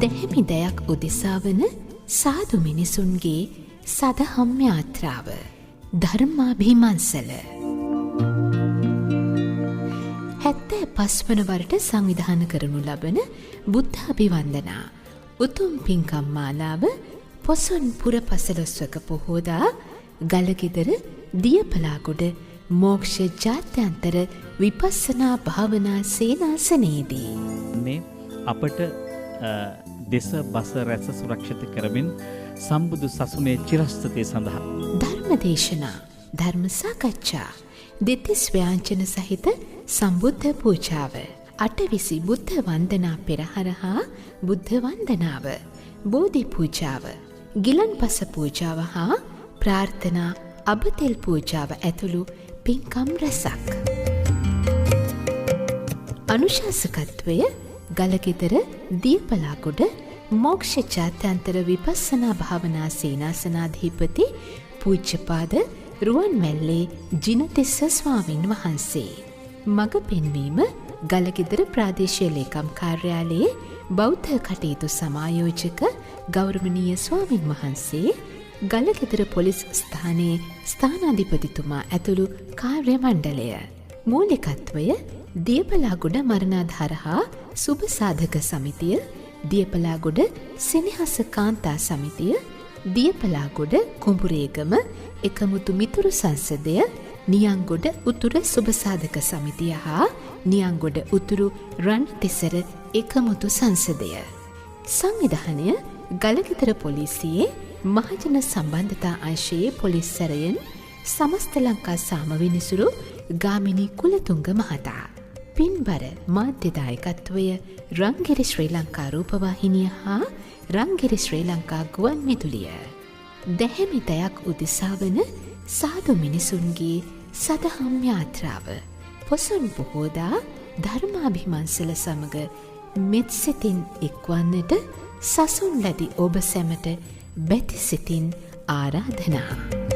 දැහැමි දයක් උදෙසා වන සාදු මිනිසුන්ගේ සදහම් යාත්‍රාව ධර්මාභිමංසල 75 වන වරට සංවිධානය කරනු ලබන බුද්ධ අභිවන්දනා උතුම් පින්කම් මාලාව පොසොන් පුර පසළොස්වක පොහෝදා ගලගෙදර දියපලාගොඩ මෝක්ෂ ජාත්‍යන්තර විපස්සනා භාවනා සේනාසනයේදී මේ අපට දෙස බස රැස සුරක්ෂිත කරමින් සම්බුදු සසුනේ චිරස්ථිතය සඳහා ධර්මදේශනා ධර්ම සාකච්ඡා දෙතිස් ව්‍යාංජන සහිත සම්බුද්ධ පූජාව අටවිසි බුද්ධ වන්දනා පෙරහර හා බුද්ධ වන්දනාව බෝධි පූජාව ගිලන්පස පූජාව හා ප්‍රාර්ථනා අබතෙල් පූජාව ඇතුළු පින්කම් රැසක් අනුශාසකත්වය ගලගෙදර දියපලාගොඩ මෝක්ෂ ජාත්‍යන්තර විපස්සනා භාවනා සේනාසනාධිපති පූජ්‍යපාද රුවන්මැල්ලේ ජිනතිස්ස ස්වාමින් වහන්සේ මඟ පෙන්වීම ගලගෙදර ප්‍රාදේශීය ලේකම් කාර්යාලයේ බෞද්ධ කටයුතු සමායෝජක ගෞරවනීය ස්වාමින් වහන්සේ ගලගෙදර පොලිස් ස්ථානයේ ස්ථානාධිපතිතුමා ඇතුළු කාර්ය මණ්ඩලය මූලිකත්වය දියපලාගොඩ මරණාධාර හා සුභ සාධක සමිතිය දියපලාගොඩ සෙනෙහස කාන්තා සමිතිය දියපලාගොඩ කුඹුරේගම එකමුතු මිතුරු සංසදය නියංගොඩ උතුර සුභ සාධක සමිතිය හා නියංගොඩ උතුරු රන්තිසර එකමුතු සංසදය සංවිධානය ගලගෙදර පොලිසියේ මහජන සම්බන්ධතා අංශයේ පොලිස් සැරයෙන් සමස්ත ලංකා සාමවිනිසුරු ගාමිණී කුලතුංග මහතා පින්බර මාධ්‍යදායකත්වය රංගිරි ශ්‍රී ලංකා රූපවාහිනිය හා රංගිරි ශ්‍රී ලංකා ගුවන් විදුලිය දැහැමි දයක් උදෙසා වන සාදු මිනිසුන්ගේ සදහම් යාත්‍රාව පොසොන් පොහෝදා ධර්මාභිමංසල සමග මෙත් සිතින් එක්වන්නට සසුන් ලැබි ඔබ සැමට බැති සිතින් ආරාධනා